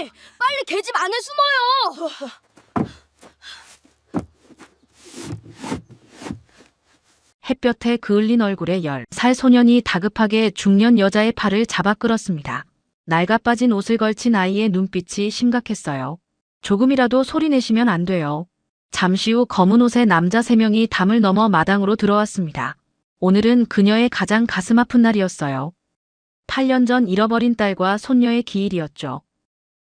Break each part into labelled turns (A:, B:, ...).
A: 빨리 계집 안에 숨어요.
B: 햇볕에 그을린 얼굴에 10살 소년이 다급하게 중년 여자의 팔을 잡아 끌었습니다. 낡아 빠진 옷을 걸친 아이의 눈빛이 심각했어요. 조금이라도 소리 내시면 안 돼요. 잠시 후 검은 옷의 남자 3명이 담을 넘어 마당으로 들어왔습니다. 오늘은 그녀의 가장 가슴 아픈 날이었어요. 8년 전 잃어버린 딸과 손녀의 기일이었죠.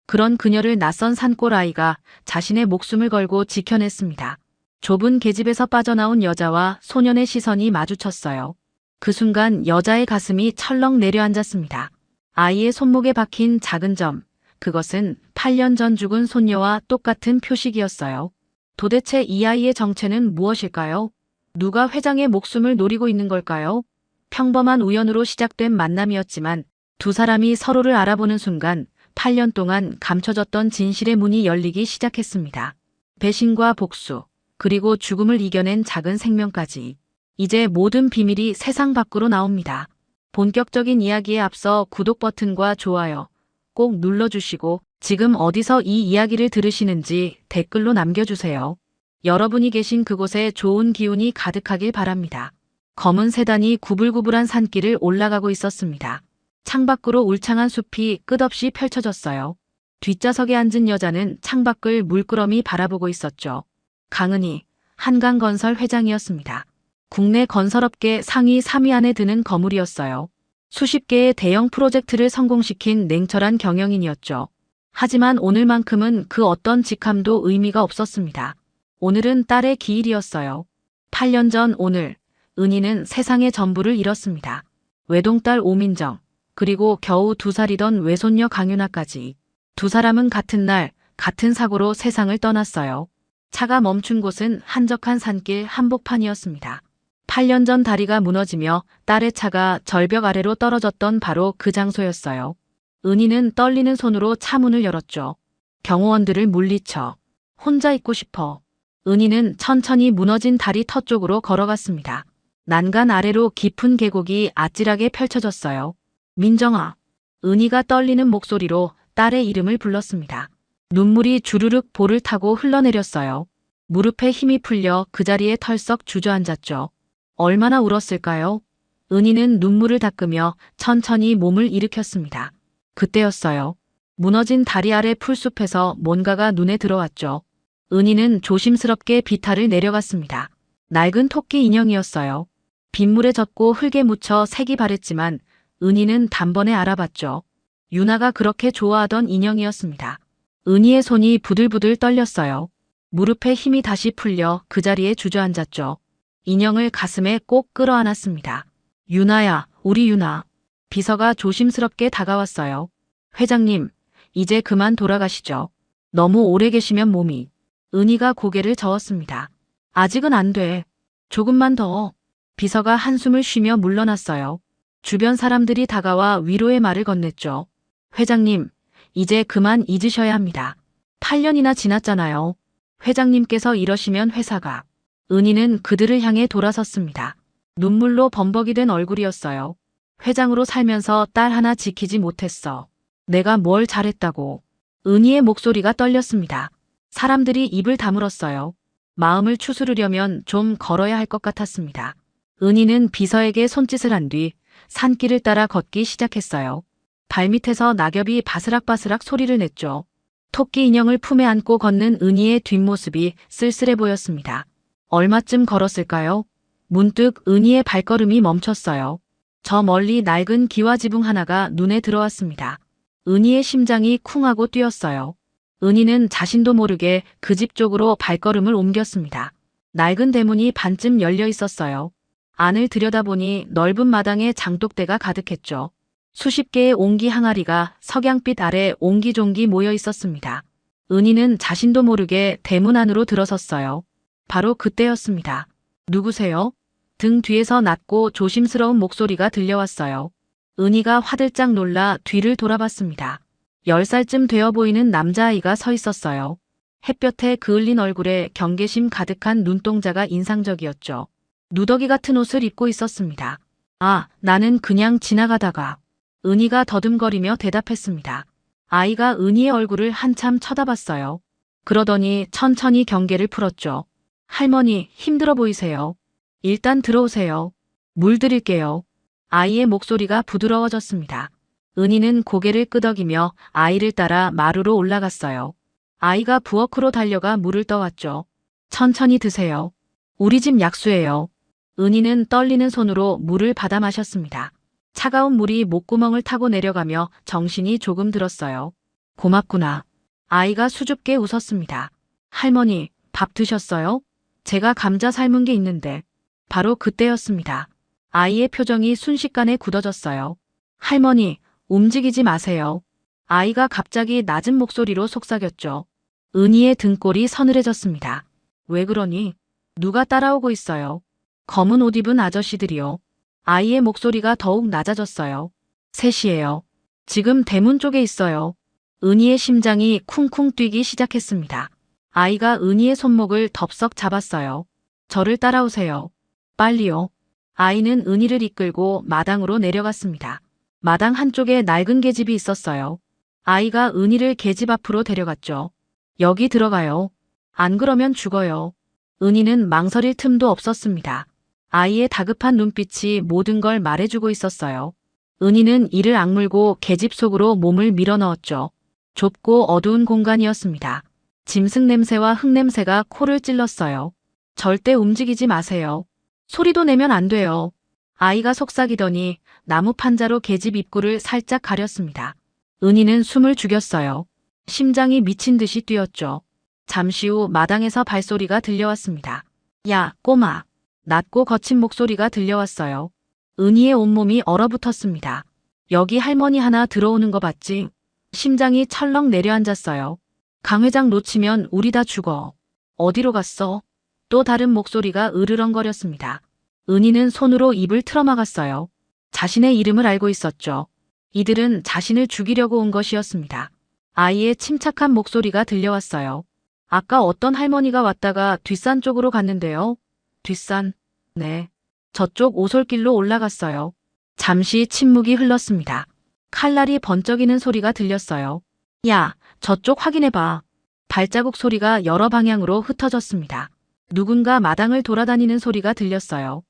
B: 그런 그녀를 낯선 산골 아이가 자신의 목숨을 걸고 지켜냈습니다. 좁은 계집에서 빠져나온 여자와 소년의 시선이 마주쳤어요. 그 순간 여자의 가슴이 철렁 내려앉았습니다. 아이의 손목에 박힌 작은 점, 그것은 8년 전 죽은 손녀와 똑같은 표식이었어요. 도대체 이 아이의 정체는 무엇일까요? 누가 회장의 목숨을 노리고 있는 걸까요? 평범한 우연으로 시작된 만남이었지만 두 사람이 서로를 알아보는 순간 8년 동안 감춰졌던 진실의 문이 열리기 시작했습니다. 배신과 복수, 그리고 죽음을 이겨낸 작은 생명까지. 이제 모든 비밀이 세상 밖으로 나옵니다. 본격적인 이야기에 앞서 구독 버튼과 좋아요 꼭 눌러주시고 지금 어디서 이 이야기를 들으시는지 댓글로 남겨주세요. 여러분이 계신 그곳에 좋은 기운이 가득하길 바랍니다. 검은 세단이 구불구불한 산길을 올라가고 있었습니다. 창밖으로 울창한 숲이 끝없이 펼쳐졌어요. 뒷좌석에 앉은 여자는 창밖을 물끄러미 바라보고 있었죠. 강은희, 한강건설 회장이었습니다. 국내 건설업계 상위 3위 안에 드는 거물이었어요. 수십 개의 대형 프로젝트를 성공시킨 냉철한 경영인이었죠. 하지만 오늘만큼은 그 어떤 직함도 의미가 없었습니다. 오늘은 딸의 기일이었어요. 8년 전 오늘, 은희는 세상의 전부를 잃었습니다. 외동딸 오민정, 그리고 겨우 2살이던 외손녀 강윤아까지. 두 사람은 같은 날, 같은 사고로 세상을 떠났어요. 차가 멈춘 곳은 한적한 산길 한복판이었습니다. 8년 전 다리가 무너지며 딸의 차가 절벽 아래로 떨어졌던 바로 그 장소였어요. 은희는 떨리는 손으로 차 문을 열었죠. 경호원들을 물리쳐. 혼자 있고 싶어. 은희는 천천히 무너진 다리 터 쪽으로 걸어갔습니다. 난간 아래로 깊은 계곡이 아찔하게 펼쳐졌어요. 민정아. 은희가 떨리는 목소리로 딸의 이름을 불렀습니다. 눈물이 주르륵 볼을 타고 흘러내렸어요. 무릎에 힘이 풀려 그 자리에 털썩 주저앉았죠. 얼마나 울었을까요? 은희는 눈물을 닦으며 천천히 몸을 일으켰습니다. 그때였어요. 무너진 다리 아래 풀숲에서 뭔가가 눈에 들어왔죠. 은희는 조심스럽게 비탈을 내려갔습니다. 낡은 토끼 인형이었어요. 빗물에 젖고 흙에 묻혀 색이 바랬지만 은희는 단번에 알아봤죠. 윤아가 그렇게 좋아하던 인형이었습니다. 은희의 손이 부들부들 떨렸어요. 무릎에 힘이 다시 풀려 그 자리에 주저앉았죠. 인형을 가슴에 꼭 끌어안았습니다. 윤아야, 우리 윤아. 비서가 조심스럽게 다가왔어요. 회장님, 이제 그만 돌아가시죠. 너무 오래 계시면 몸이. 은희가 고개를 저었습니다. 아직은 안 돼. 조금만 더. 비서가 한숨을 쉬며 물러났어요. 주변 사람들이 다가와 위로의 말을 건넸죠. 회장님, 이제 그만 잊으셔야 합니다. 8년이나 지났잖아요. 회장님께서 이러시면 회사가. 은희는 그들을 향해 돌아섰습니다. 눈물로 범벅이 된 얼굴이었어요. 회장으로 살면서 딸 하나 지키지 못했어. 내가 뭘 잘했다고. 은희의 목소리가 떨렸습니다. 사람들이 입을 다물었어요. 마음을 추스르려면 좀 걸어야 할 것 같았습니다. 은희는 비서에게 손짓을 한 뒤 산길을 따라 걷기 시작했어요. 발밑에서 낙엽이 바스락바스락 소리를 냈죠. 토끼 인형을 품에 안고 걷는 은희의 뒷모습이 쓸쓸해 보였습니다. 얼마쯤 걸었을까요? 문득 은희의 발걸음이 멈췄어요. 저 멀리 낡은 기와지붕 하나가 눈에 들어왔습니다. 은희의 심장이 쿵하고 뛰었어요. 은희는 자신도 모르게 그 집 쪽으로 발걸음을 옮겼습니다. 낡은 대문이 반쯤 열려 있었어요. 안을 들여다보니 넓은 마당에 장독대가 가득했죠. 수십 개의 옹기 항아리가 석양빛 아래 옹기종기 모여 있었습니다. 은희는 자신도 모르게 대문 안으로 들어섰어요. 바로 그때였습니다. 누구세요? 등 뒤에서 낮고 조심스러운 목소리가 들려왔어요. 은희가 화들짝 놀라 뒤를 돌아봤습니다. 10살쯤 되어 보이는 남자아이가 서 있었어요. 햇볕에 그을린 얼굴에 경계심 가득한 눈동자가 인상적이었죠. 누더기 같은 옷을 입고 있었습니다. 아, 나는 그냥 지나가다가. 은희가 더듬거리며 대답했습니다. 아이가 은희의 얼굴을 한참 쳐다봤어요. 그러더니 천천히 경계를 풀었죠. 할머니, 힘들어 보이세요. 일단 들어오세요. 물 드릴게요. 아이의 목소리가 부드러워졌습니다. 은희는 고개를 끄덕이며 아이를 따라 마루로 올라갔어요. 아이가 부엌으로 달려가 물을 떠왔죠. 천천히 드세요. 우리 집 약수예요. 은희는 떨리는 손으로 물을 받아 마셨습니다. 차가운 물이 목구멍을 타고 내려가며 정신이 조금 들었어요. 고맙구나. 아이가 수줍게 웃었습니다. 할머니, 밥 드셨어요? 제가 감자 삶은 게 있는데. 바로 그때였습니다. 아이의 표정이 순식간에 굳어졌어요. 할머니, 움직이지 마세요. 아이가 갑자기 낮은 목소리로 속삭였죠. 은희의 등골이 서늘해졌습니다. 왜 그러니? 누가 따라오고 있어요? 검은 옷 입은 아저씨들이요. 아이의 목소리가 더욱 낮아졌어요. 셋이에요. 지금 대문 쪽에 있어요. 은희의 심장이 쿵쿵 뛰기 시작했습니다. 아이가 은희의 손목을 덥석 잡았어요. 저를 따라오세요. 빨리요. 아이는 은희를 이끌고 마당으로 내려갔습니다. 마당 한쪽에 낡은 계집이 있었어요. 아이가 은희를 계집 앞으로 데려갔죠. 여기 들어가요. 안 그러면 죽어요. 은희는 망설일 틈도 없었습니다. 아이의 다급한 눈빛이 모든 걸 말해주고 있었어요. 은희는 이를 악물고 계집 속으로 몸을 밀어넣었죠. 좁고 어두운 공간이었습니다. 짐승 냄새와 흙 냄새가 코를 찔렀어요. 절대 움직이지 마세요. 소리도 내면 안 돼요. 아이가 속삭이더니 나무 판자로 계집 입구를 살짝 가렸습니다. 은희는 숨을 죽였어요. 심장이 미친 듯이 뛰었죠. 잠시 후 마당에서 발소리가 들려왔습니다. 야, 꼬마. 낮고 거친 목소리가 들려왔어요. 은희의 온몸이 얼어붙었습니다. 여기 할머니 하나 들어오는 거 봤지? 심장이 철렁 내려앉았어요. 강 회장 놓치면 우리 다 죽어. 어디로 갔어? 또 다른 목소리가 으르렁거렸습니다. 은희는 손으로 입을 틀어막았어요. 자신의 이름을 알고 있었죠. 이들은 자신을 죽이려고 온 것이었습니다. 아이의 침착한 목소리가 들려왔어요. 아까 어떤 할머니가 왔다가 뒷산 쪽으로 갔는데요. 뒷산? 네. 저쪽 오솔길로 올라갔어요. 잠시 침묵이 흘렀습니다. 칼날이 번쩍이는 소리가 들렸어요. 야, 저쪽 확인해봐. 발자국 소리가 여러 방향으로 흩어졌습니다. 누군가 마당을 돌아다니는 소리가 들렸어요.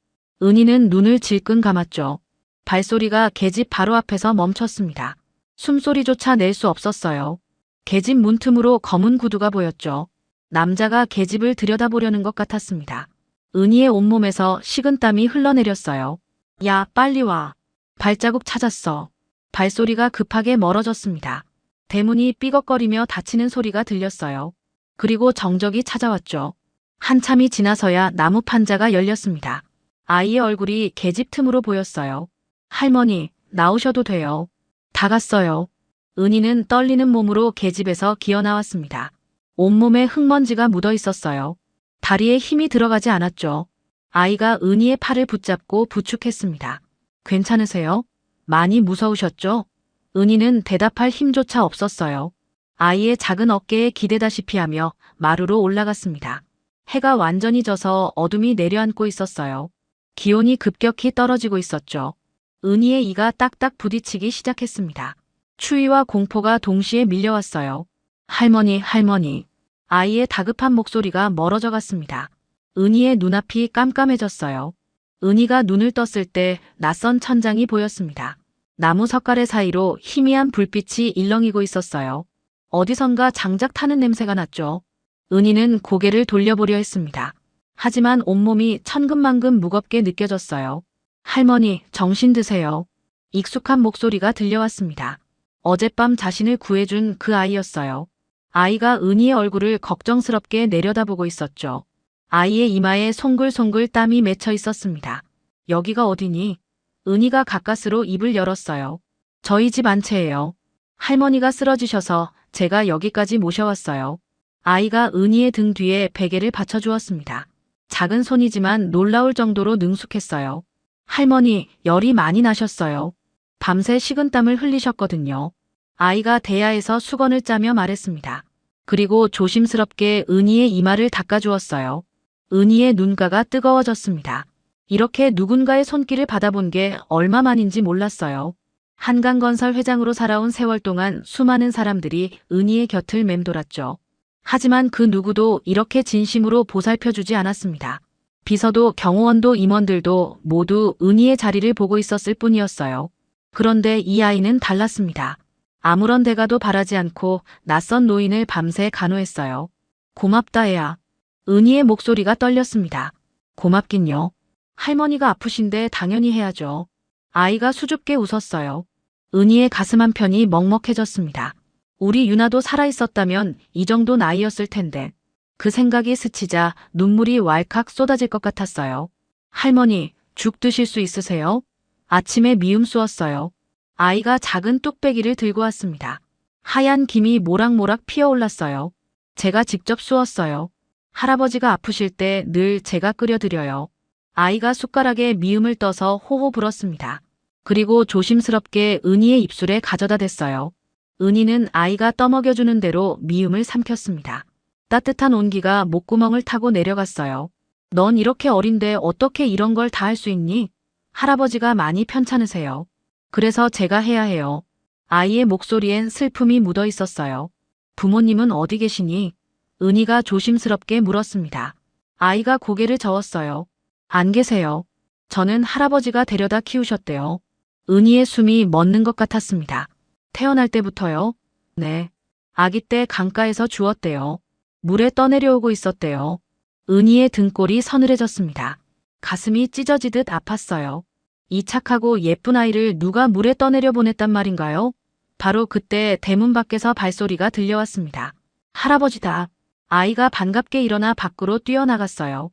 B: 은희는 눈을 질끈 감았죠. 발소리가 계집 바로 앞에서 멈췄습니다. 숨소리조차 낼 수 없었어요. 계집 문틈으로 검은 구두가 보였죠. 남자가 계집을 들여다보려는 것 같았습니다. 은희의 온몸에서 식은땀이 흘러내렸어요. 야, 빨리 와. 발자국 찾았어. 발소리가 급하게 멀어졌습니다. 대문이 삐걱거리며 닫히는 소리가 들렸어요. 그리고 정적이 찾아왔죠. 한참이 지나서야 나무 판자가 열렸습니다. 아이의 얼굴이 계집 틈으로 보였어요. 할머니, 나오셔도 돼요. 다 갔어요. 은희는 떨리는 몸으로 계집에서 기어나왔습니다. 온몸에 흙먼지가 묻어 있었어요. 다리에 힘이 들어가지 않았죠. 아이가 은희의 팔을 붙잡고 부축했습니다. 괜찮으세요? 많이 무서우셨죠? 은희는 대답할 힘조차 없었어요. 아이의 작은 어깨에 기대다시피 하며 마루로 올라갔습니다. 해가 완전히 져서 어둠이 내려앉고 있었어요. 기온이 급격히 떨어지고 있었죠. 은희의 이가 딱딱 부딪히기 시작했습니다. 추위와 공포가 동시에 밀려왔어요. 할머니, 할머니. 아이의 다급한 목소리가 멀어져 갔습니다. 은희의 눈앞이 깜깜해졌어요. 은희가 눈을 떴을 때 낯선 천장이 보였습니다. 나무 석가래 사이로 희미한 불빛이 일렁이고 있었어요. 어디선가 장작 타는 냄새가 났죠. 은희는 고개를 돌려보려 했습니다. 하지만 온몸이 천근만근 무겁게 느껴졌어요. 할머니, 정신 드세요. 익숙한 목소리가 들려왔습니다. 어젯밤 자신을 구해준 그 아이였어요. 아이가 은희의 얼굴을 걱정스럽게 내려다보고 있었죠. 아이의 이마에 송글송글 땀이 맺혀 있었습니다. 여기가 어디니? 은희가 가까스로 입을 열었어요. 저희 집 안채예요. 할머니가 쓰러지셔서 제가 여기까지 모셔왔어요. 아이가 은희의 등 뒤에 베개를 받쳐주었습니다. 작은 손이지만 놀라울 정도로 능숙했어요. 할머니, 열이 많이 나셨어요. 밤새 식은땀을 흘리셨거든요. 아이가 대야에서 수건을 짜며 말했습니다. 그리고 조심스럽게 은희의 이마를 닦아주었어요. 은희의 눈가가 뜨거워졌습니다. 이렇게 누군가의 손길을 받아본 게 얼마만인지 몰랐어요. 한강건설 회장으로 살아온 세월 동안 수많은 사람들이 은희의 곁을 맴돌았죠. 하지만 그 누구도 이렇게 진심으로 보살펴주지 않았습니다. 비서도 경호원도 임원들도 모두 은희의 자리를 보고 있었을 뿐이었어요. 그런데 이 아이는 달랐습니다. 아무런 대가도 바라지 않고 낯선 노인을 밤새 간호했어요. 고맙다 애야. 은희의 목소리가 떨렸습니다. 고맙긴요. 할머니가 아프신데 당연히 해야죠. 아이가 수줍게 웃었어요. 은희의 가슴 한편이 먹먹해졌습니다. 우리 유나도 살아있었다면 이 정도 나이였을 텐데. 그 생각이 스치자 눈물이 왈칵 쏟아질 것 같았어요. 할머니, 죽 드실 수 있으세요? 아침에 미음 쑤었어요. 아이가 작은 뚝배기를 들고 왔습니다. 하얀 김이 모락모락 피어올랐어요. 제가 직접 쑤었어요. 할아버지가 아프실 때 늘 제가 끓여드려요. 아이가 숟가락에 미음을 떠서 호호 불었습니다. 그리고 조심스럽게 은희의 입술에 가져다 댔어요. 은희는 아이가 떠먹여주는 대로 미음을 삼켰습니다. 따뜻한 온기가 목구멍을 타고 내려갔어요. 넌 이렇게 어린데 어떻게 이런 걸 다 할 수 있니? 할아버지가 많이 편찮으세요. 그래서 제가 해야 해요. 아이의 목소리엔 슬픔이 묻어 있었어요. 부모님은 어디 계시니? 은희가 조심스럽게 물었습니다. 아이가 고개를 저었어요. 안 계세요. 저는 할아버지가 데려다 키우셨대요. 은희의 숨이 멎는 것 같았습니다. 태어날 때부터요? 네. 아기 때 강가에서 주웠대요. 물에 떠내려오고 있었대요. 은희의 등골이 서늘해졌습니다. 가슴이 찢어지듯 아팠어요. 이 착하고 예쁜 아이를 누가 물에 떠내려 보냈단 말인가요? 바로 그때 대문 밖에서 발소리가 들려왔습니다. 할아버지다. 아이가 반갑게 일어나 밖으로 뛰어나갔어요.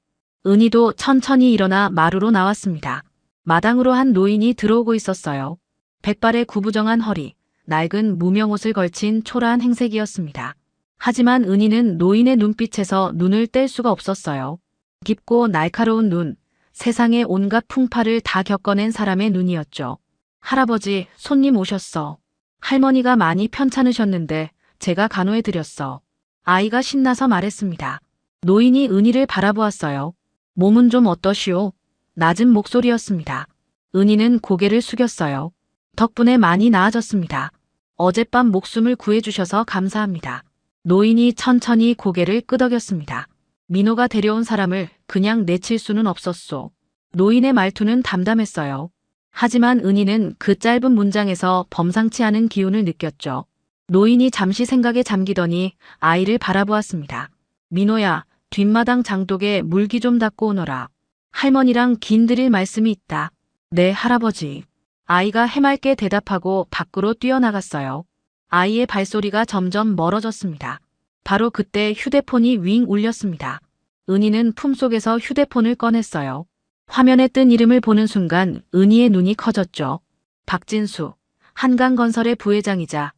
B: 은희도 천천히 일어나 마루로 나왔습니다. 마당으로 한 노인이 들어오고 있었어요. 백발의 구부정한 허리, 낡은 무명옷을 걸친 초라한 행색이었습니다. 하지만 은희는 노인의 눈빛에서 눈을 뗄 수가 없었어요. 깊고 날카로운 눈, 세상의 온갖 풍파를 다 겪어낸 사람의 눈이었죠. 할아버지, 손님 오셨어. 할머니가 많이 편찮으셨는데 제가 간호해드렸어. 아이가 신나서 말했습니다. 노인이 은희를 바라보았어요. 몸은 좀 어떠시오? 낮은 목소리였습니다. 은희는 고개를 숙였어요. 덕분에 많이 나아졌습니다. 어젯밤 목숨을 구해주셔서 감사합니다. 노인이 천천히 고개를 끄덕였습니다. 민호가 데려온 사람을 그냥 내칠 수는 없었소. 노인의 말투는 담담했어요. 하지만 은희는 그 짧은 문장에서 범상치 않은 기운을 느꼈죠. 노인이 잠시 생각에 잠기더니 아이를 바라보았습니다. 민호야, 뒷마당 장독에 물기 좀 닦고 오너라. 할머니랑 긴 드릴 말씀이 있다. 네, 할아버지. 아이가 해맑게 대답하고 밖으로 뛰어나갔어요. 아이의 발소리가 점점 멀어졌습니다. 바로 그때 휴대폰이 윙 울렸습니다. 은희는 품속에서 휴대폰을 꺼냈어요. 화면에 뜬 이름을 보는 순간 은희의 눈이 커졌죠. 박진수, 한강건설의 부회장이자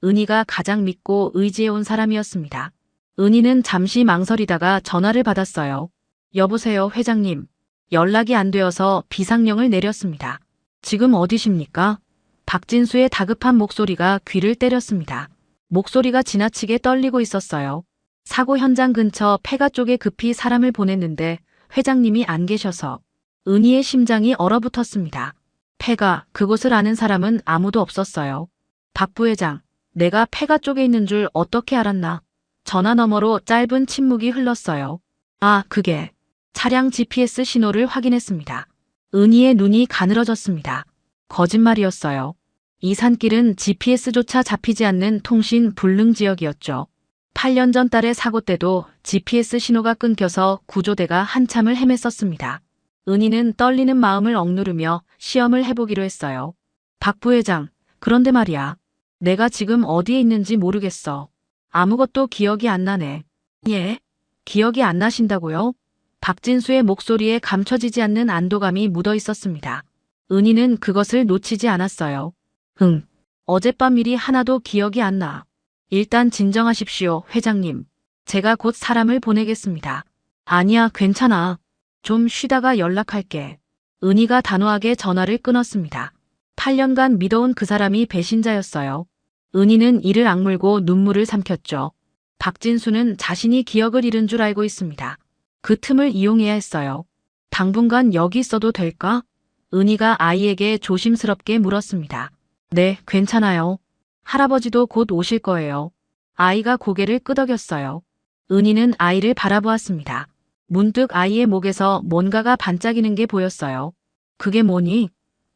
B: 은희가 가장 믿고 의지해온 사람이었습니다. 은희는 잠시 망설이다가 전화를 받았어요. 여보세요, 회장님. 연락이 안 되어서 비상령을 내렸습니다. 지금 어디십니까? 박진수의 다급한 목소리가 귀를 때렸습니다. 목소리가 지나치게 떨리고 있었어요. 사고 현장 근처 폐가 쪽에 급히 사람을 보냈는데 회장님이 안 계셔서. 은희의 심장이 얼어붙었습니다. 폐가, 그곳을 아는 사람은 아무도 없었어요. 박 부회장, 내가 폐가 쪽에 있는 줄 어떻게 알았나? 전화 너머로 짧은 침묵이 흘렀어요. 아, 그게. 차량 GPS 신호를 확인했습니다. 은희의 눈이 가늘어졌습니다. 거짓말이었어요. 이 산길은 GPS조차 잡히지 않는 통신 불능 지역이었죠. 8년 전 딸의 사고 때도 GPS 신호가 끊겨서 구조대가 한참을 헤맸었습니다. 은희는 떨리는 마음을 억누르며 시험을 해보기로 했어요. 박 부회장, 그런데 말이야. 내가 지금 어디에 있는지 모르겠어. 아무것도 기억이 안 나네. 예? 기억이 안 나신다고요? 박진수의 목소리에 감춰지지 않는 안도감이 묻어 있었습니다. 은희는 그것을 놓치지 않았어요. 어젯밤 일이 하나도 기억이 안 나. 일단 진정하십시오, 회장님. 제가 곧 사람을 보내겠습니다. 아니야, 괜찮아. 좀 쉬다가 연락할게. 은희가 단호하게 전화를 끊었습니다. 8년간 믿어온 그 사람이 배신자였어요. 은희는 이를 악물고 눈물을 삼켰죠. 박진수는 자신이 기억을 잃은 줄 알고 있습니다. 그 틈을 이용해야 했어요. 당분간 여기 있어도 될까? 은희가 아이에게 조심스럽게 물었습니다. 네, 괜찮아요. 할아버지도 곧 오실 거예요. 아이가 고개를 끄덕였어요. 은희는 아이를 바라보았습니다. 문득 아이의 목에서 뭔가가 반짝이는 게 보였어요. 그게 뭐니?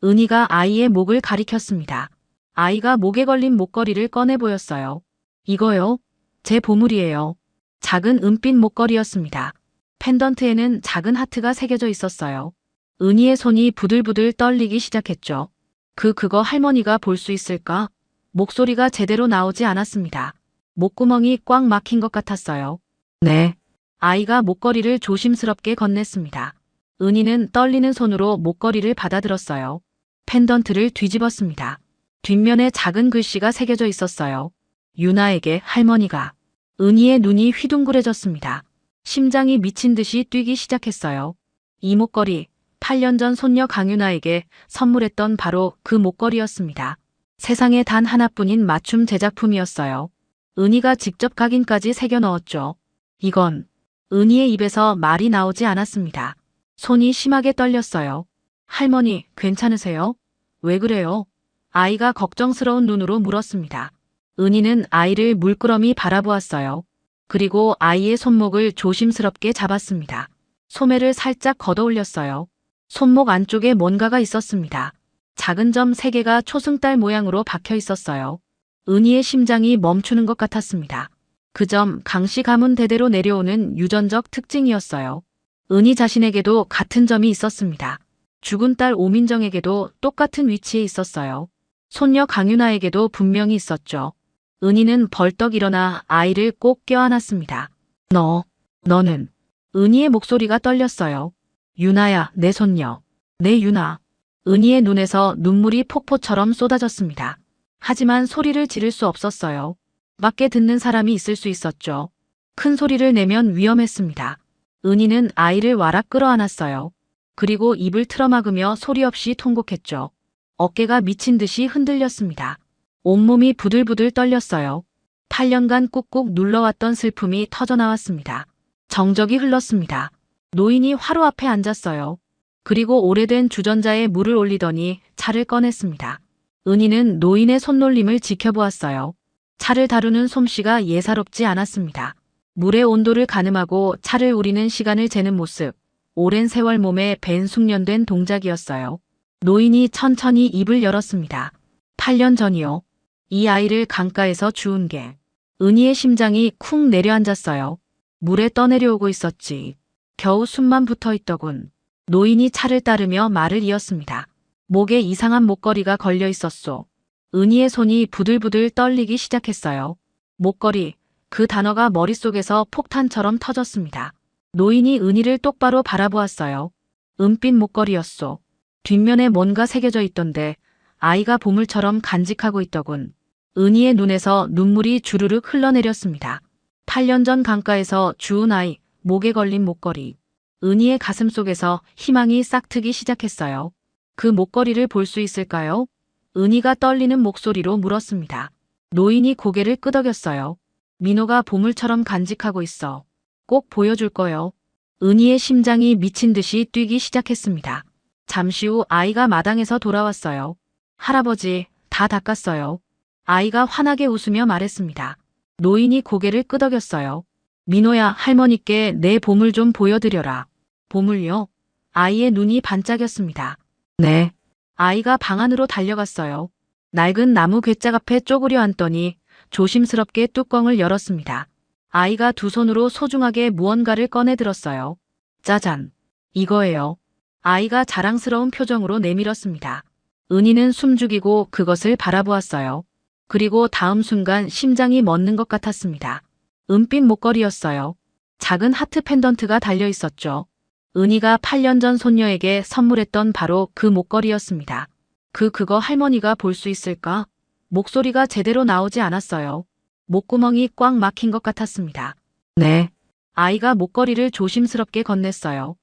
B: 은희가 아이의 목을 가리켰습니다. 아이가 목에 걸린 목걸이를 꺼내 보였어요. 이거요? 제 보물이에요. 작은 은빛 목걸이였습니다. 펜던트에는 작은 하트가 새겨져 있었어요. 은희의 손이 부들부들 떨리기 시작했죠. 그거 할머니가 볼 수 있을까? 목소리가 제대로 나오지 않았습니다. 목구멍이 꽉 막힌 것 같았어요. 네. 아이가 목걸이를 조심스럽게 건넸습니다. 은희는 떨리는 손으로 목걸이를 받아들었어요. 펜던트를 뒤집었습니다. 뒷면에 작은 글씨가 새겨져 있었어요. 유나에게 할머니가. 은희의 눈이 휘둥그레졌습니다. 심장이 미친 듯이 뛰기 시작했어요. 이 목걸이, 8년 전 손녀 강유나에게 선물했던 바로 그 목걸이였습니다. 세상에 단 하나뿐인 맞춤 제작품이었어요. 은희가 직접 각인까지 새겨 넣었죠. 이건 은희의 입에서 말이 나오지 않았습니다. 손이 심하게 떨렸어요. 할머니, 괜찮으세요? 왜 그래요? 아이가 걱정스러운 눈으로 물었습니다. 은희는 아이를 물끄러미 바라보았어요. 그리고 아이의 손목을 조심스럽게 잡았습니다. 소매를 살짝 걷어 올렸어요. 손목 안쪽에 뭔가가 있었습니다. 작은 점 3개가 초승달 모양으로 박혀 있었어요. 은희의 심장이 멈추는 것 같았습니다. 그 점 강씨 가문 대대로 내려오는 유전적 특징이었어요. 은희 자신에게도 같은 점이 있었습니다. 죽은 딸 오민정에게도 똑같은 위치에 있었어요. 손녀 강유나에게도 분명히 있었죠. 은희는 벌떡 일어나 아이를 꼭 껴안았습니다. 너는. 은희의 목소리가 떨렸어요. 유나야, 내 손녀. 내 유나. 은희의 눈에서 눈물이 폭포처럼 쏟아졌습니다. 하지만 소리를 지를 수 없었어요. 밖에 듣는 사람이 있을 수 있었죠. 큰 소리를 내면 위험했습니다. 은희는 아이를 와락 끌어안았어요. 그리고 입을 틀어막으며 소리 없이 통곡했죠. 어깨가 미친 듯이 흔들렸습니다. 온몸이 부들부들 떨렸어요. 8년간 꾹꾹 눌러왔던 슬픔이 터져나왔습니다. 정적이 흘렀습니다. 노인이 화로 앞에 앉았어요. 그리고 오래된 주전자에 물을 올리더니 차를 꺼냈습니다. 은희는 노인의 손놀림을 지켜보았어요. 차를 다루는 솜씨가 예사롭지 않았습니다. 물의 온도를 가늠하고 차를 우리는 시간을 재는 모습, 오랜 세월 몸에 밴 숙련된 동작이었어요. 노인이 천천히 입을 열었습니다. 8년 전이요. 이 아이를 강가에서 주운 게. 은희의 심장이 쿵 내려앉았어요. 물에 떠내려오고 있었지. 겨우 숨만 붙어 있더군. 노인이 차를 따르며 말을 이었습니다. 목에 이상한 목걸이가 걸려 있었소. 은희의 손이 부들부들 떨리기 시작했어요. 목걸이, 그 단어가 머릿속에서 폭탄처럼 터졌습니다. 노인이 은희를 똑바로 바라보았어요. 은빛 목걸이였소. 뒷면에 뭔가 새겨져 있던데 아이가 보물처럼 간직하고 있더군. 은희의 눈에서 눈물이 주르륵 흘러내렸습니다. 8년 전 강가에서 주운 아이, 목에 걸린 목걸이. 은희의 가슴 속에서 희망이 싹트기 시작했어요. 그 목걸이를 볼 수 있을까요? 은희가 떨리는 목소리로 물었습니다. 노인이 고개를 끄덕였어요. 민호가 보물처럼 간직하고 있어. 꼭 보여줄 거요. 은희의 심장이 미친 듯이 뛰기 시작했습니다. 잠시 후 아이가 마당에서 돌아왔어요. 할아버지, 다 닦았어요. 아이가 환하게 웃으며 말했습니다. 노인이 고개를 끄덕였어요. 민호야, 할머니께 내 보물 좀 보여드려라. 보물요? 아이의 눈이 반짝였습니다. 네. 아이가 방 안으로 달려갔어요. 낡은 나무 괴짝 앞에 쪼그려 앉더니 조심스럽게 뚜껑을 열었습니다. 아이가 두 손으로 소중하게 무언가를 꺼내 들었어요. 짜잔. 이거예요. 아이가 자랑스러운 표정으로 내밀었습니다. 은희는 숨죽이고 그것을 바라보았어요. 그리고 다음 순간 심장이 멎는 것 같았습니다. 은빛 목걸이였어요. 작은 하트 펜던트가 달려 있었죠. 은희가 8년 전 손녀에게 선물했던 바로 그 목걸이였습니다. 그거 할머니가 볼 수 있을까? 목소리가 제대로 나오지 않았어요. 목구멍이 꽉 막힌 것 같았습니다. 네. 아이가 목걸이를 조심스럽게 건넸어요.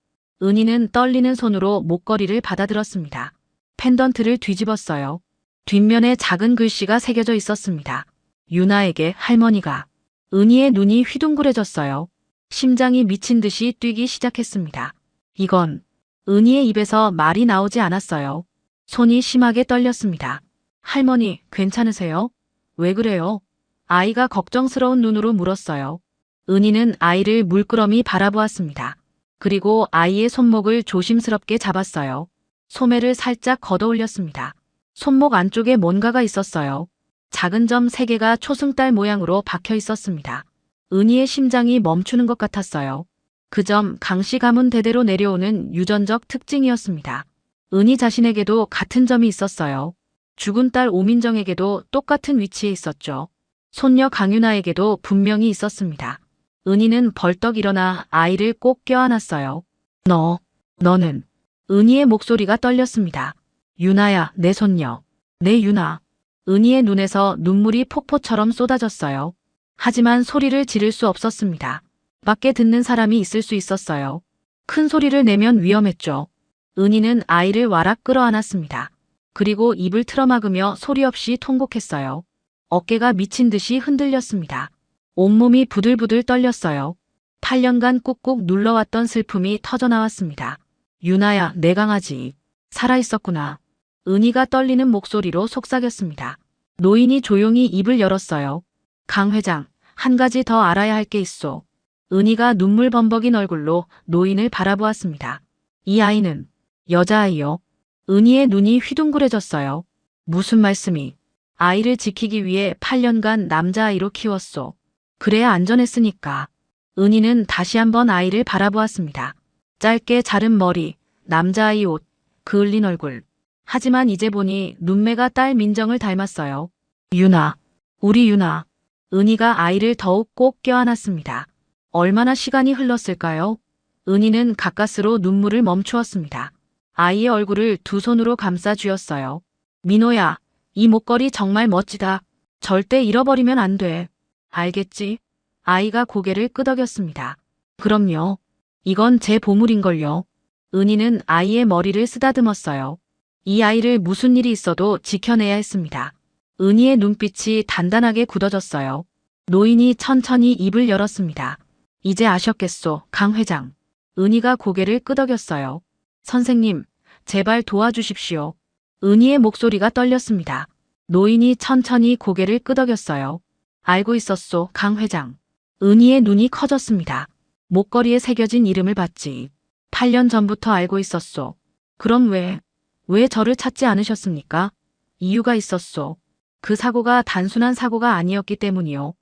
B: 은희는 떨리는 손으로 목걸이를 받아들었습니다. 펜던트를 뒤집었어요. 뒷면에 작은 글씨가 새겨져 있었습니다. 유나에게 할머니가. 은희의 눈이 휘둥그레졌어요. 심장이 미친 듯이 뛰기 시작했습니다. 이건. 은희의 입에서 말이 나오지 않았어요. 손이 심하게 떨렸습니다. 할머니, 괜찮으세요? 왜 그래요? 아이가 걱정스러운 눈으로 물었어요. 은희는 아이를 물끄러미 바라보았습니다. 그리고 아이의 손목을 조심스럽게 잡았어요. 소매를 살짝 걷어 올렸습니다. 손목 안쪽에 뭔가가 있었어요. 작은 점 3개가 초승달 모양으로 박혀 있었습니다. 은희의 심장이 멈추는 것 같았어요. 그 점 강씨 가문 대대로 내려오는 유전적 특징이었습니다. 은희 자신에게도 같은 점이 있었어요. 죽은 딸 오민정에게도 똑같은 위치에 있었죠. 손녀 강윤아에게도 분명히 있었습니다. 은희는 벌떡 일어나 아이를 꼭 껴안았어요. 너는. 은희의 목소리가 떨렸습니다. 윤아야, 내 손녀. 내 윤아. 은희의 눈에서 눈물이 폭포처럼 쏟아졌어요. 하지만 소리를 지를 수 없었습니다. 밖에 듣는 사람이 있을 수 있었어요. 큰 소리를 내면 위험했죠. 은희는 아이를 와락 끌어안았습니다. 그리고 입을 틀어막으며 소리 없이 통곡했어요. 어깨가 미친 듯이 흔들렸습니다. 온몸이 부들부들 떨렸어요. 8년간 꾹꾹 눌러왔던 슬픔이 터져나왔습니다. 윤아야, 내 강아지. 살아있었구나. 은희가 떨리는 목소리로 속삭였습니다. 노인이 조용히 입을 열었어요. 강 회장, 한 가지 더 알아야 할 게 있어. 은희가 눈물 범벅인 얼굴로 노인을 바라보았습니다. 이 아이는 여자아이요. 은희의 눈이 휘둥그레졌어요. 무슨 말씀이? 아이를 지키기 위해 8년간 남자아이로 키웠소. 그래야 안전했으니까. 은희는 다시 한번 아이를 바라보았습니다. 짧게 자른 머리, 남자아이 옷, 그을린 얼굴. 하지만 이제 보니 눈매가 딸 민정을 닮았어요. 윤아, 우리 윤아. 은희가 아이를 더욱 꼭 껴안았습니다. 얼마나 시간이 흘렀을까요? 은희는 가까스로 눈물을 멈추었습니다. 아이의 얼굴을 두 손으로 감싸 쥐었어요. 민호야, 이 목걸이 정말 멋지다. 절대 잃어버리면 안 돼. 알겠지? 아이가 고개를 끄덕였습니다. 그럼요. 이건 제 보물인걸요. 은희는 아이의 머리를 쓰다듬었어요. 이 아이를 무슨 일이 있어도 지켜내야 했습니다. 은희의 눈빛이 단단하게 굳어졌어요. 노인이 천천히 입을 열었습니다. 이제 아셨겠소, 강 회장. 은희가 고개를 끄덕였어요. 선생님, 제발 도와주십시오. 은희의 목소리가 떨렸습니다. 노인이 천천히 고개를 끄덕였어요. 알고 있었소, 강 회장. 은희의 눈이 커졌습니다. 목걸이에 새겨진 이름을 봤지. 8년 전부터 알고 있었소. 그럼 왜 저를 찾지 않으셨습니까? 이유가 있었소. 그 사고가 단순한 사고가 아니었기 때문이요.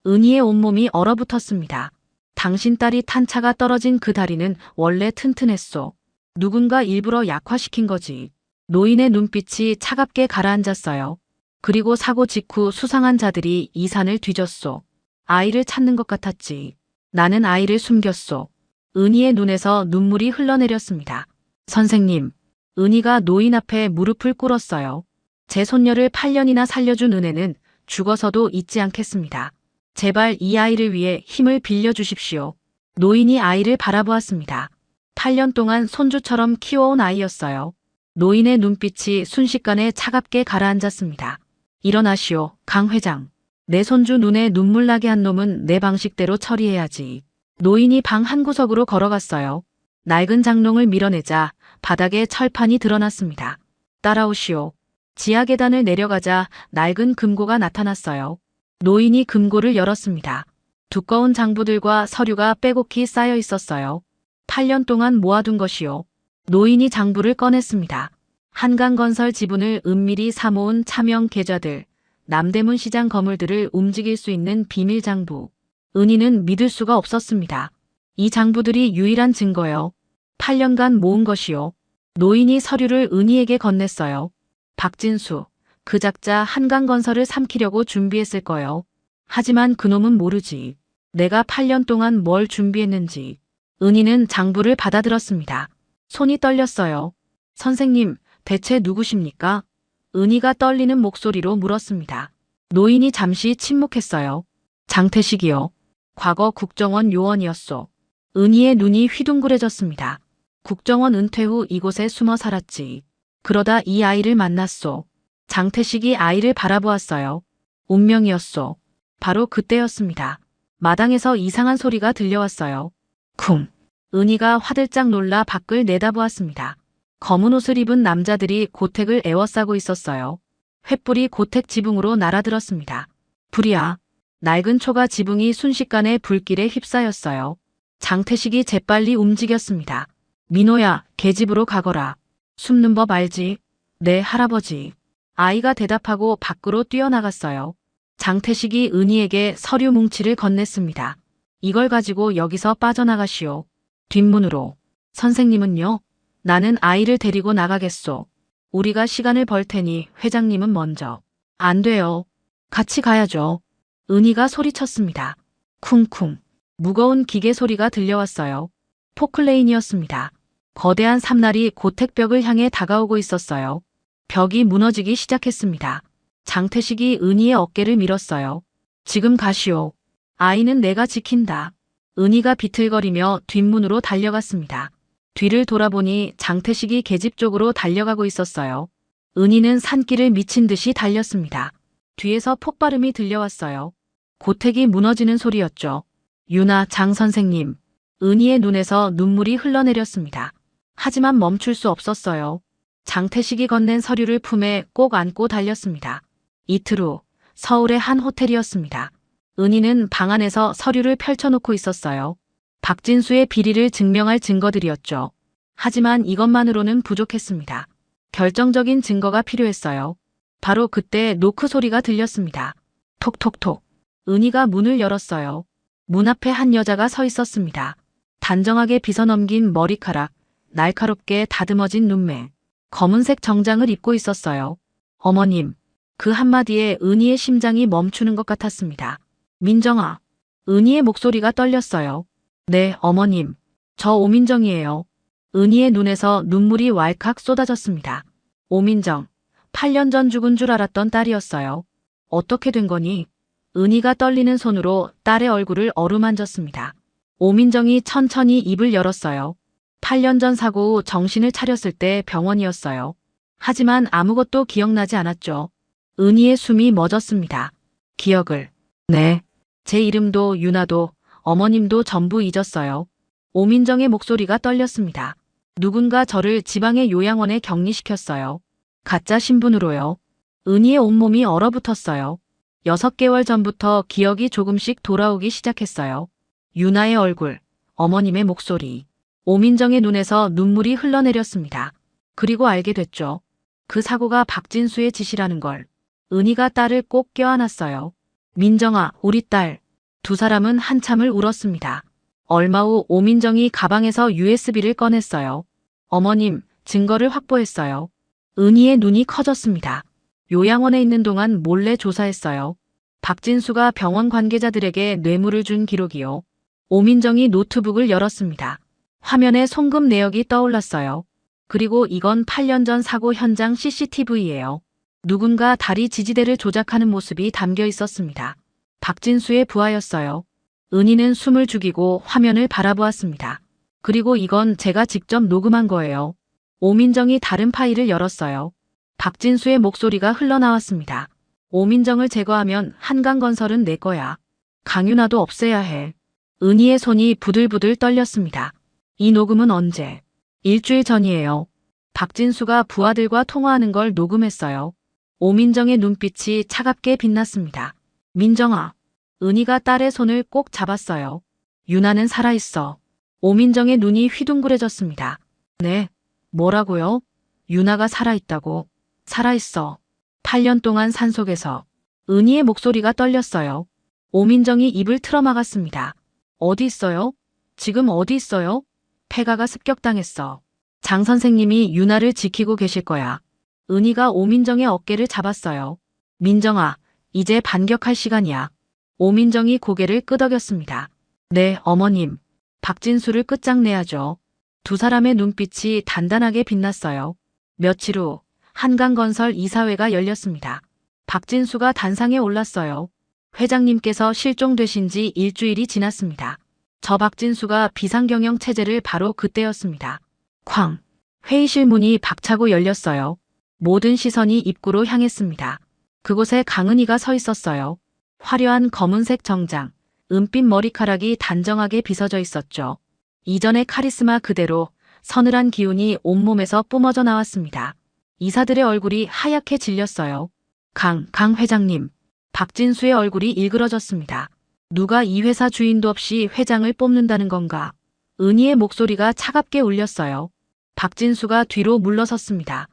B: 은희의 온몸이 얼어붙었습니다. 당신 딸이 탄 차가 떨어진 그 다리는 원래 튼튼했소. 누군가 일부러 약화시킨 거지. 노인의 눈빛이 차갑게 가라앉았어요. 그리고 사고 직후 수상한 자들이 이 산을 뒤졌소. 아이를 찾는 것 같았지. 나는 아이를 숨겼소. 은희의 눈에서 눈물이 흘러내렸습니다. 선생님, 은희가 노인 앞에 무릎을 꿇었어요. 제 손녀를 8년이나 살려준 은혜는 죽어서도 잊지 않겠습니다. 제발 이 아이를 위해 힘을 빌려주십시오. 노인이 아이를 바라보았습니다. 8년 동안 손주처럼 키워온 아이였어요. 노인의 눈빛이 순식간에 차갑게 가라앉았습니다. 일어나시오, 강 회장. 내 손주 눈에 눈물 나게 한 놈은 내 방식대로 처리해야지. 노인이 방 한구석으로 걸어갔어요. 낡은 장롱을 밀어내자 바닥에 철판이 드러났습니다. 따라오시오. 지하 계단을 내려가자 낡은 금고가 나타났어요. 노인이 금고를 열었습니다. 두꺼운 장부들과 서류가 빼곡히 쌓여 있었어요. 8년 동안 모아둔 것이요. 노인이 장부를 꺼냈습니다. 한강건설 지분을 은밀히 사모은 차명 계좌들, 남대문 시장 거물들을 움직일 수 있는 비밀 장부. 은희는 믿을 수가 없었습니다. 이 장부들이 유일한 증거요. 8년간 모은 것이요. 노인이 서류를 은희에게 건넸어요. 박진수, 그 작자 한강건설을 삼키려고 준비했을 거요. 하지만 그놈은 모르지. 내가 8년 동안 뭘 준비했는지. 은희는 장부를 받아들었습니다. 손이 떨렸어요. 선생님, 대체 누구십니까? 은희가 떨리는 목소리로 물었습니다. 노인이 잠시 침묵했어요. 장태식이요. 과거 국정원 요원이었소. 은희의 눈이 휘둥그레졌습니다. 국정원 은퇴 후 이곳에 숨어 살았지. 그러다 이 아이를 만났소. 장태식이 아이를 바라보았어요. 운명이었소. 바로 그때였습니다. 마당에서 이상한 소리가 들려왔어요. 쿵. 은희가 화들짝 놀라 밖을 내다보았습니다. 검은 옷을 입은 남자들이 고택을 에워싸고 있었어요. 횃불이 고택 지붕으로 날아들었습니다. 불이야. 낡은 초가 지붕이 순식간에 불길에 휩싸였어요. 장태식이 재빨리 움직였습니다. 민호야, 계집으로 가거라. 숨는 법 알지? 네, 할아버지. 아이가 대답하고 밖으로 뛰어나갔어요. 장태식이 은희에게 서류 뭉치를 건넸습니다. 이걸 가지고 여기서 빠져나가시오. 뒷문으로. 선생님은요? 나는 아이를 데리고 나가겠소. 우리가 시간을 벌 테니 회장님은 먼저. 안 돼요. 같이 가야죠. 은희가 소리쳤습니다. 쿵쿵. 무거운 기계 소리가 들려왔어요. 포클레인이었습니다. 거대한 삼날이 고택벽을 향해 다가오고 있었어요. 벽이 무너지기 시작했습니다. 장태식이 은희의 어깨를 밀었어요. 지금 가시오. 아이는 내가 지킨다. 은희가 비틀거리며 뒷문으로 달려갔습니다. 뒤를 돌아보니 장태식이 계집 쪽으로 달려가고 있었어요. 은희는 산길을 미친 듯이 달렸습니다. 뒤에서 폭발음이 들려왔어요. 고택이 무너지는 소리였죠. 유나, 장 선생님. 은희의 눈에서 눈물이 흘러내렸습니다. 하지만 멈출 수 없었어요. 장태식이 건넨 서류를 품에 꼭 안고 달렸습니다. 이틀 후 서울의 한 호텔이었습니다. 은희는 방 안에서 서류를 펼쳐놓고 있었어요. 박진수의 비리를 증명할 증거들이었죠. 하지만 이것만으로는 부족했습니다. 결정적인 증거가 필요했어요. 바로 그때 노크 소리가 들렸습니다. 톡톡톡. 은희가 문을 열었어요. 문 앞에 한 여자가 서 있었습니다. 단정하게 빗어넘긴 머리카락, 날카롭게 다듬어진 눈매, 검은색 정장을 입고 있었어요. 어머님. 그 한마디에 은희의 심장이 멈추는 것 같았습니다. 민정아. 은희의 목소리가 떨렸어요. 네, 어머님. 저 오민정이에요. 은희의 눈에서 눈물이 왈칵 쏟아졌습니다. 오민정. 8년 전 죽은 줄 알았던 딸이었어요. 어떻게 된 거니? 은희가 떨리는 손으로 딸의 얼굴을 어루만졌습니다. 오민정이 천천히 입을 열었어요. 8년 전 사고 후 정신을 차렸을 때 병원이었어요. 하지만 아무것도 기억나지 않았죠. 은희의 숨이 멎었습니다. 기억을. 네. 제 이름도 유나도 어머님도 전부 잊었어요. 오민정의 목소리가 떨렸습니다. 누군가 저를 지방의 요양원에 격리시켰어요. 가짜 신분으로요. 은희의 온몸이 얼어붙었어요. 6개월 전부터 기억이 조금씩 돌아오기 시작했어요. 유나의 얼굴, 어머님의 목소리. 오민정의 눈에서 눈물이 흘러내렸습니다. 그리고 알게 됐죠. 그 사고가 박진수의 짓이라는 걸. 은희가 딸을 꼭 껴안았어요. 민정아, 우리 딸. 두 사람은 한참을 울었습니다. 얼마 후 오민정이 가방에서 USB를 꺼냈어요. 어머님, 증거를 확보했어요. 은희의 눈이 커졌습니다. 요양원에 있는 동안 몰래 조사했어요. 박진수가 병원 관계자들에게 뇌물을 준 기록이요. 오민정이 노트북을 열었습니다. 화면에 송금 내역이 떠올랐어요. 그리고 이건 8년 전 사고 현장 CCTV예요. 누군가 다리 지지대를 조작하는 모습이 담겨 있었습니다. 박진수의 부하였어요. 은희는 숨을 죽이고 화면을 바라보았습니다. 그리고 이건 제가 직접 녹음한 거예요. 오민정이 다른 파일을 열었어요. 박진수의 목소리가 흘러나왔습니다. 오민정을 제거하면 한강건설은 내 거야. 강윤아도 없애야 해. 은희의 손이 부들부들 떨렸습니다. 이 녹음은 언제? 일주일 전이에요. 박진수가 부하들과 통화하는 걸 녹음했어요. 오민정의 눈빛이 차갑게 빛났습니다. 민정아. 은희가 딸의 손을 꼭 잡았어요. 유나는 살아있어. 오민정의 눈이 휘둥그레졌습니다. 네. 뭐라고요? 유나가 살아있다고. 살아있어. 8년 동안 산속에서. 은희의 목소리가 떨렸어요. 오민정이 입을 틀어막았습니다. 어디 있어요? 지금 어디 있어요? 폐가가 습격당했어. 장 선생님이 유나를 지키고 계실 거야. 은희가 오민정의 어깨를 잡았어요. 민정아, 이제 반격할 시간이야. 오민정이 고개를 끄덕였습니다. 네, 어머님. 박진수를 끝장내야죠. 두 사람의 눈빛이 단단하게 빛났어요. 며칠 후 한강건설 이사회가 열렸습니다. 박진수가 단상에 올랐어요. 회장님께서 실종되신 지 일주일이 지났습니다. 저 박진수가 비상경영 체제를 바로 그때였습니다. 쾅. 회의실 문이 박차고 열렸어요. 모든 시선이 입구로 향했습니다. 그곳에 강은희가 서 있었어요. 화려한 검은색 정장, 은빛 머리카락이 단정하게 빗어져 있었죠. 이전의 카리스마 그대로 서늘한 기운이 온몸에서 뿜어져 나왔습니다. 이사들의 얼굴이 하얗게 질렸어요. 강 회장님. 박진수의 얼굴이 일그러졌습니다. 누가 이 회사 주인도 없이 회장을 뽑는다는 건가? 은희의 목소리가 차갑게 울렸어요. 박진수가 뒤로 물러섰습니다.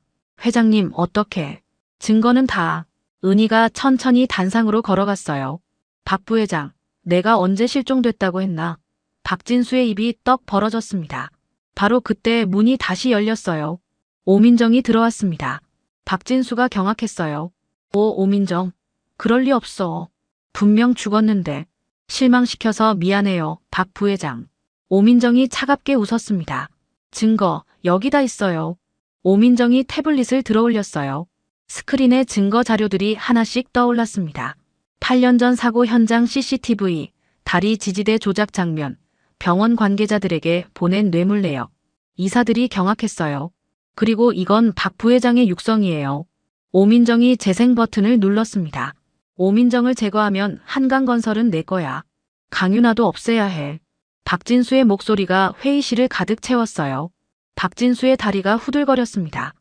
B: 회장님, 어떻게? 증거는 다. 은희가 천천히 단상으로 걸어갔어요. 박 부회장, 내가 언제 실종됐다고 했나? 박진수의 입이 떡 벌어졌습니다. 바로 그때 문이 다시 열렸어요. 오민정이 들어왔습니다. 박진수가 경악했어요. 오민정. 그럴 리 없어. 분명 죽었는데. 실망시켜서 미안해요, 박 부회장. 오민정이 차갑게 웃었습니다. 증거, 여기다 있어요. 오민정이 태블릿을 들어올렸어요. 스크린에 증거 자료들이 하나씩 떠올랐습니다. 8년 전 사고 현장 CCTV, 다리 지지대 조작 장면, 병원 관계자들에게 보낸 뇌물 내역. 이사들이 경악했어요. 그리고 이건 박 부회장의 육성이에요. 오민정이 재생 버튼을 눌렀습니다. 오민정을 제거하면 한강건설은 내 거야. 강윤아도 없애야 해. 박진수의 목소리가 회의실을 가득 채웠어요. 박진수의 다리가 후들거렸습니다.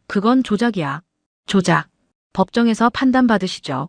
B: 그건 조작이야. 조작. 법정에서 판단받으시죠.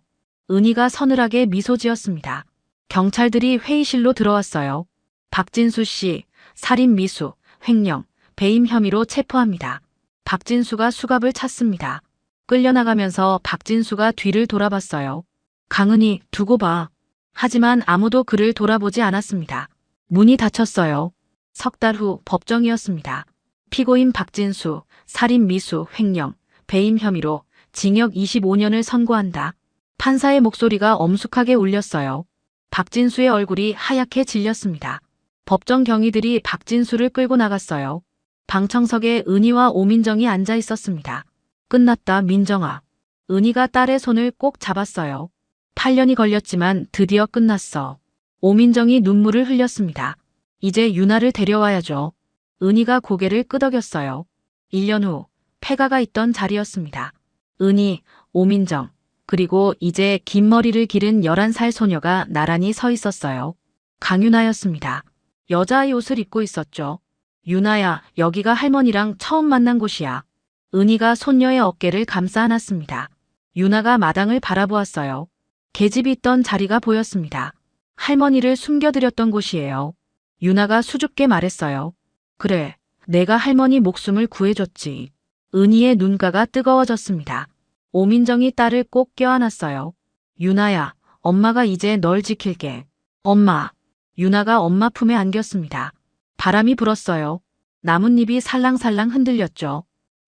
B: 은희가 서늘하게 미소 지었습니다. 경찰들이 회의실로 들어왔어요. 박진수 씨, 살인 미수, 횡령, 배임 혐의로 체포합니다. 박진수가 수갑을 찼습니다. 끌려나가면서 박진수가 뒤를 돌아봤어요. 강은희, 두고 봐. 하지만 아무도 그를 돌아보지 않았습니다. 문이 닫혔어요. 석 달 후 법정이었습니다. 피고인 박진수, 살인 미수, 횡령, 배임 혐의로 징역 25년을 선고한다. 판사의 목소리가 엄숙하게 울렸어요. 박진수의 얼굴이 하얗게 질렸습니다. 법정 경위들이 박진수를 끌고 나갔어요. 방청석에 은희와 오민정이 앉아 있었습니다. 끝났다, 민정아. 은희가 딸의 손을 꼭 잡았어요. 8년이 걸렸지만 드디어 끝났어. 오민정이 눈물을 흘렸습니다. 이제 유나를 데려와야죠. 은희가 고개를 끄덕였어요. 1년 후 폐가가 있던 자리였습니다. 은희, 오민정, 그리고 이제 긴 머리를 기른 11살 소녀가 나란히 서 있었어요. 강윤아였습니다. 여자아이 옷을 입고 있었죠. 유나야, 여기가 할머니랑 처음 만난 곳이야. 은희가 손녀의 어깨를 감싸 안았습니다. 유나가 마당을 바라보았어요. 계집이 있던 자리가 보였습니다. 할머니를 숨겨드렸던 곳이에요. 유나가 수줍게 말했어요. 그래, 내가 할머니 목숨을 구해줬지. 은희의 눈가가 뜨거워졌습니다. 오민정이 딸을 꼭 껴안았어요. 유나야, 엄마가 이제 널 지킬게. 엄마. 유나가 엄마 품에 안겼습니다. 바람이 불었어요. 나뭇잎이 살랑살랑 흔들렸죠.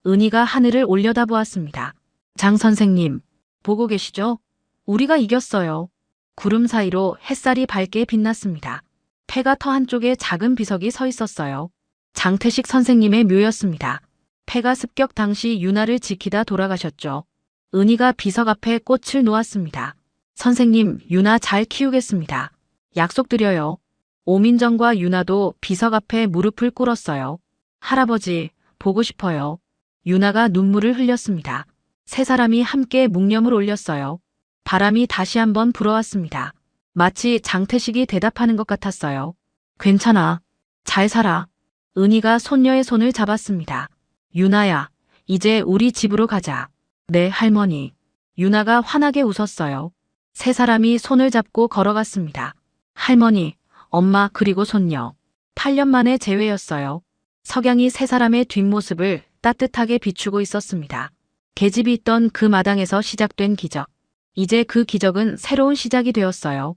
B: 은희가 하늘을 올려다보았습니다. 장 선생님, 보고 계시죠? 우리가 이겼어요. 구름 사이로 햇살이 밝게 빛났습니다. 폐가 터 한쪽에 작은 비석이 서 있었어요. 장태식 선생님의 묘였습니다. 폐가 습격 당시 유나를 지키다 돌아가셨죠. 은희가 비석 앞에 꽃을 놓았습니다. 선생님, 유나 잘 키우겠습니다. 약속드려요. 오민정과 유나도 비석 앞에 무릎을 꿇었어요. 할아버지, 보고 싶어요. 유나가 눈물을 흘렸습니다. 세 사람이 함께 묵념을 올렸어요. 바람이 다시 한번 불어왔습니다. 마치 장태식이 대답하는 것 같았어요. 괜찮아. 잘 살아. 은희가 손녀의 손을 잡았습니다. 유나야, 이제 우리 집으로 가자. 네, 할머니. 유나가 환하게 웃었어요. 세 사람이 손을 잡고 걸어갔습니다. 할머니, 엄마 그리고 손녀. 8년 만에 재회였어요. 석양이 세 사람의 뒷모습을 따뜻하게 비추고 있었습니다. 계집이 있던 그 마당에서 시작된 기적. 이제 그 기적은 새로운 시작이 되었어요.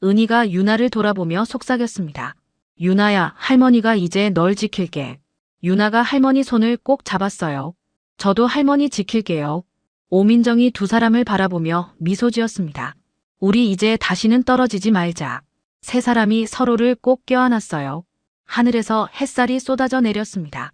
B: 은희가 유나를 돌아보며 속삭였습니다. 유나야, 할머니가 이제 널 지킬게. 유나가 할머니 손을 꼭 잡았어요. 저도 할머니 지킬게요. 오민정이 두 사람을 바라보며 미소 지었습니다. 우리 이제 다시는 떨어지지 말자. 세 사람이 서로를 꼭 껴안았어요. 하늘에서 햇살이 쏟아져 내렸습니다.